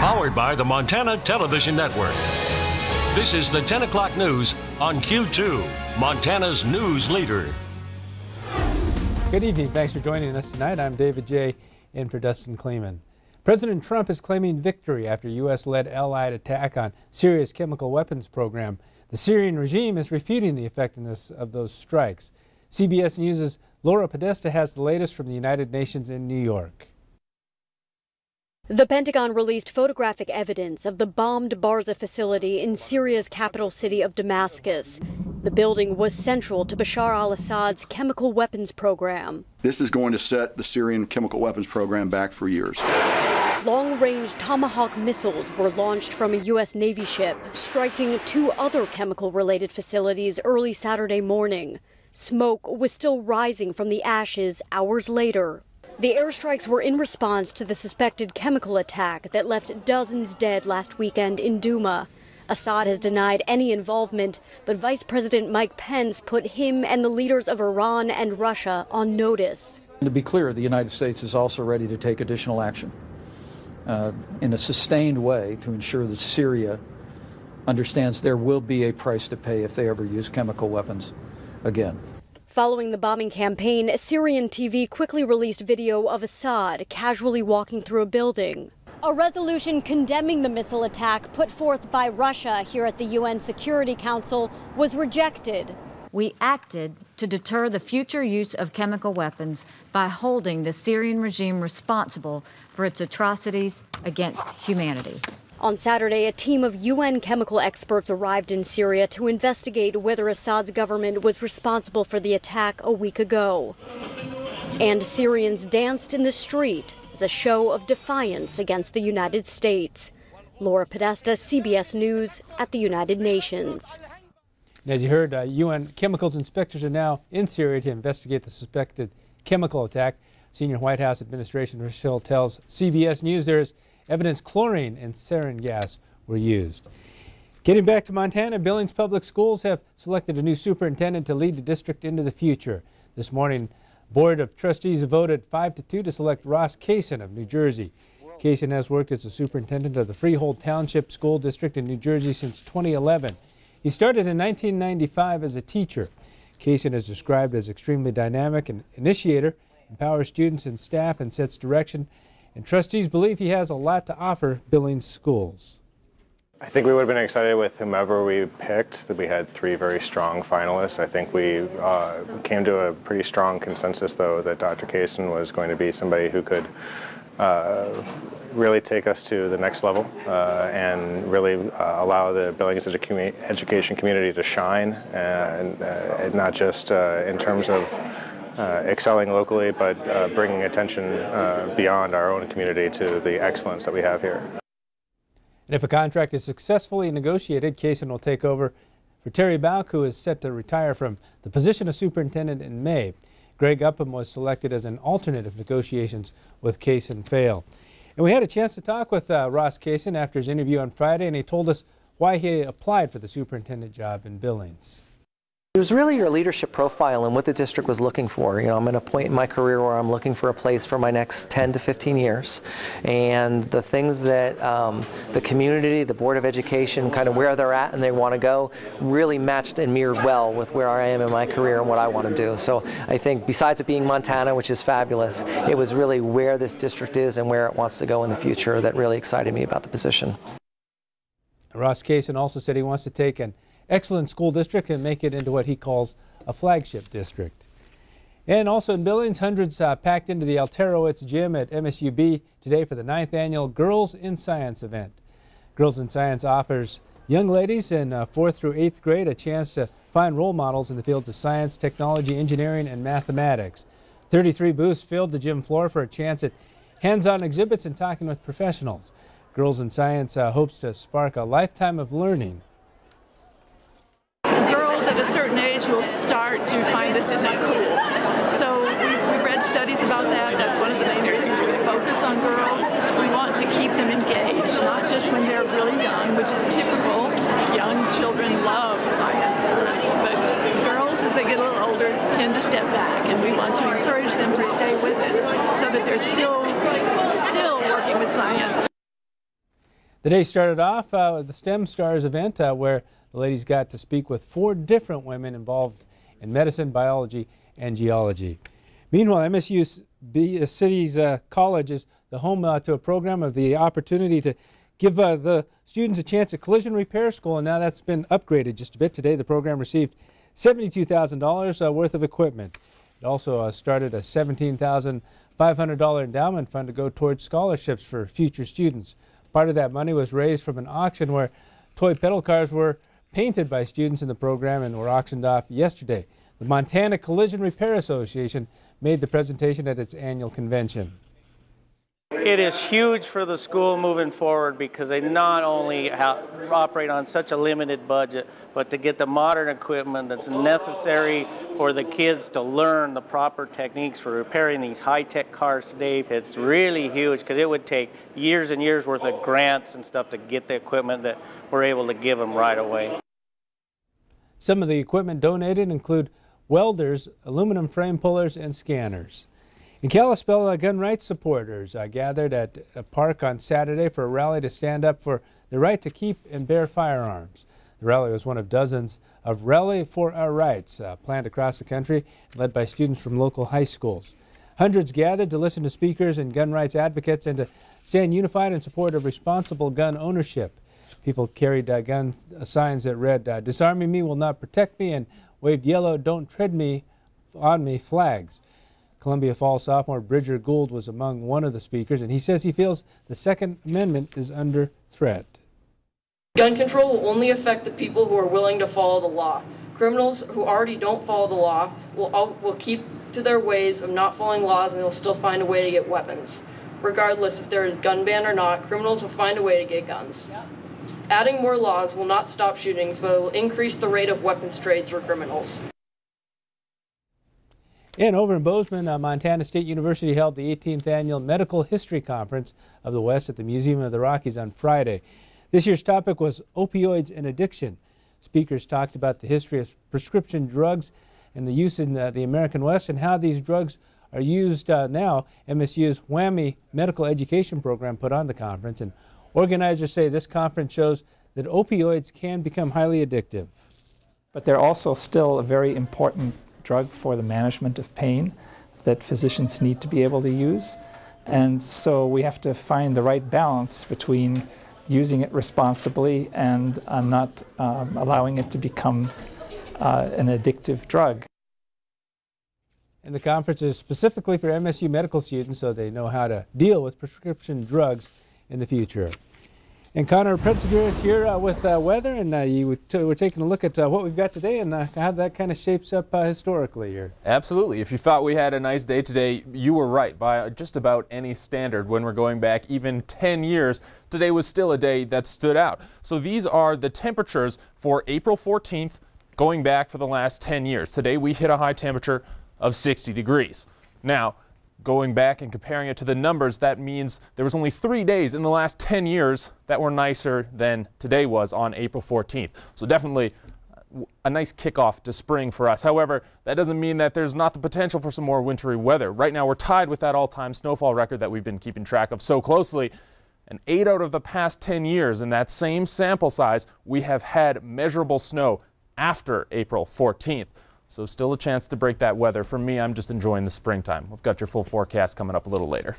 Powered by the Montana Television Network. This is the 10 o'clock news on Q2, Montana's news leader. Good evening. Thanks for joining us tonight. I'm David J. in for Dustin Kleeman. President Trump is claiming victory after U.S.-led Allied attack on Syria's chemical weapons program. The Syrian regime is refuting the effectiveness of those strikes. CBS News' Laura Podesta has the latest from the United Nations in New York. The Pentagon released photographic evidence of the bombed Barza facility in Syria's capital city of Damascus. The building was central to Bashar al-Assad's chemical weapons program. This is going to set the Syrian chemical weapons program back for years. Long-range Tomahawk missiles were launched from a U.S. Navy ship, striking two other chemical-related facilities early Saturday morning. Smoke was still rising from the ashes hours later. The airstrikes were in response to the suspected chemical attack that left dozens dead last weekend in Douma. Assad has denied any involvement, but Vice President Mike Pence put him and the leaders of Iran and Russia on notice. To be clear, the United States is also ready to take additional action in a sustained way to ensure that Syria understands there will be a price to pay if they ever use chemical weapons again. Following the bombing campaign, Syrian TV quickly released video of Assad casually walking through a building. A resolution condemning the missile attack put forth by Russia here at the UN Security Council was rejected. We acted to deter the future use of chemical weapons by holding the Syrian regime responsible for its atrocities against humanity. On Saturday, a team of UN chemical experts arrived in Syria to investigate whether Assad's government was responsible for the attack a week ago. And Syrians danced in the street as a show of defiance against the United States. Laura Podesta, CBS News at the United Nations. As you heard, UN chemicals inspectors are now in Syria to investigate the suspected chemical attack. Senior White House administration official tells CBS News there is evidence chlorine and sarin gas were used. Getting back to Montana, Billings Public Schools have selected a new superintendent to lead the district into the future. This morning, Board of Trustees voted 5-2 to select Ross Kaysen of New Jersey. Kaysen has worked as the superintendent of the Freehold Township School District in New Jersey since 2011. He started in 1995 as a teacher. Kaysen is described as extremely dynamic and initiator, empowers students and staff, and sets direction. And trustees believe he has a lot to offer Billings schools. I think we would have been excited with whomever we picked. We had three very strong finalists. I think we came to a pretty strong consensus, though, that Dr. Kaysen was going to be somebody who could really take us to the next level and really allow the Billings education community to shine, and not just in terms of excelling locally, but bringing attention beyond our own community to the excellence that we have here. And if a contract is successfully negotiated, Kaysen will take over for Terry Bauk, who is set to retire from the position of superintendent in May. Greg Upham was selected as an alternate if negotiations with Kaysen fail. And we had a chance to talk with Ross Kaysen after his interview on Friday, and he told us why he applied for the superintendent job in Billings. It was really your leadership profile and what the district was looking for. You know, I'm at a point in my career where I'm looking for a place for my next 10 to 15 years. And the things that the community, the Board of Education, kind of where they're at and they want to go, really matched and mirrored well with where I am in my career and what I want to do. So I think besides it being Montana, which is fabulous, it was really where this district is and where it wants to go in the future that really excited me about the position. Ross Kaysen also said he wants to take an excellent school district and make it into what he calls a flagship district. And also in Billings, hundreds packed into the Alterowitz gym at MSUB today for the 9th annual Girls in Science event. Girls in Science offers young ladies in 4th through 8th grade a chance to find role models in the fields of science, technology, engineering, and mathematics. 33 booths filled the gym floor for a chance at hands-on exhibits and talking with professionals. Girls in Science hopes to spark a lifetime of learning. Girls at a certain age will start to find this isn't cool. So we've read studies about that. That's one of the main reasons we focus on girls. We want to keep them engaged, not just when they're really young, which is typical. Young children love science. But girls, as they get a little older, tend to step back, and we want to encourage them to stay with it so that they're still working with science. The day started off with the STEM Stars event where the ladies got to speak with 4 different women involved in medicine, biology, and geology. Meanwhile, MSU City's College is the home to a program of the opportunity to give the students a chance at collision repair school, and now that's been upgraded just a bit. Today the program received $72,000 worth of equipment. It also started a $17,500 endowment fund to go towards scholarships for future students. Part of that money was raised from an auction where toy pedal cars were painted by students in the program and were auctioned off yesterday. The Montana Collision Repair Association made the presentation at its annual convention. It is huge for the school moving forward because they not only operate on such a limited budget, but to get the modern equipment that's necessary for the kids to learn the proper techniques for repairing these high-tech cars today. It's really huge because it would take years and years worth of grants and stuff to get the equipment that we're able to give them right away. Some of the equipment donated include welders, aluminum frame pullers, and scanners. In Kalispell, gun rights supporters gathered at a park on Saturday for a rally to stand up for the right to keep and bear firearms. The rally was one of dozens of Rally for Our Rights planned across the country, led by students from local high schools. Hundreds gathered to listen to speakers and gun rights advocates and to stand unified in support of responsible gun ownership. People carried gun signs that read, "Disarming me will not protect me," and waved yellow "Don't tread me on me" flags. Columbia Falls sophomore Bridger Gould was among one of the speakers, and he says he feels the Second Amendment is under threat. Gun control will only affect the people who are willing to follow the law. Criminals who already don't follow the law will keep to their ways of not following laws, and they'll still find a way to get weapons. Regardless if there is gun ban or not, criminals will find a way to get guns. Adding more laws will not stop shootings, but it will increase the rate of weapons trade through criminals. And over in Bozeman, Montana State University held the 18th Annual Medical History Conference of the West at the Museum of the Rockies on Friday. This year's topic was opioids and addiction. Speakers talked about the history of prescription drugs and the use in the American West and how these drugs are used now. MSU's WWAMI medical education program put on the conference, and organizers say this conference shows that opioids can become highly addictive. But they're also still a very important drug for the management of pain that physicians need to be able to use. And so we have to find the right balance between using it responsibly and not allowing it to become an addictive drug. And the conference is specifically for MSU medical students so they know how to deal with prescription drugs in the future. And Connor Pretziger is here with weather, and we're taking a look at what we've got today and how that kind of shapes up historically here. Absolutely. If you thought we had a nice day today, you were right. By just about any standard, when we're going back even 10 years, today was still a day that stood out. So these are the temperatures for April 14th going back for the last 10 years. Today we hit a high temperature of 60 degrees. Now, going back and comparing it to the numbers, that means there was only 3 days in the last 10 years that were nicer than today was on April 14th. So definitely a nice kickoff to spring for us. However, that doesn't mean that there's not the potential for some more wintry weather. Right now we're tied with that all-time snowfall record that we've been keeping track of so closely. And 8 out of the past 10 years in that same sample size, we have had measurable snow after April 14th. So still a chance to break that weather. For me, I'm just enjoying the springtime. We've got your full forecast coming up a little later.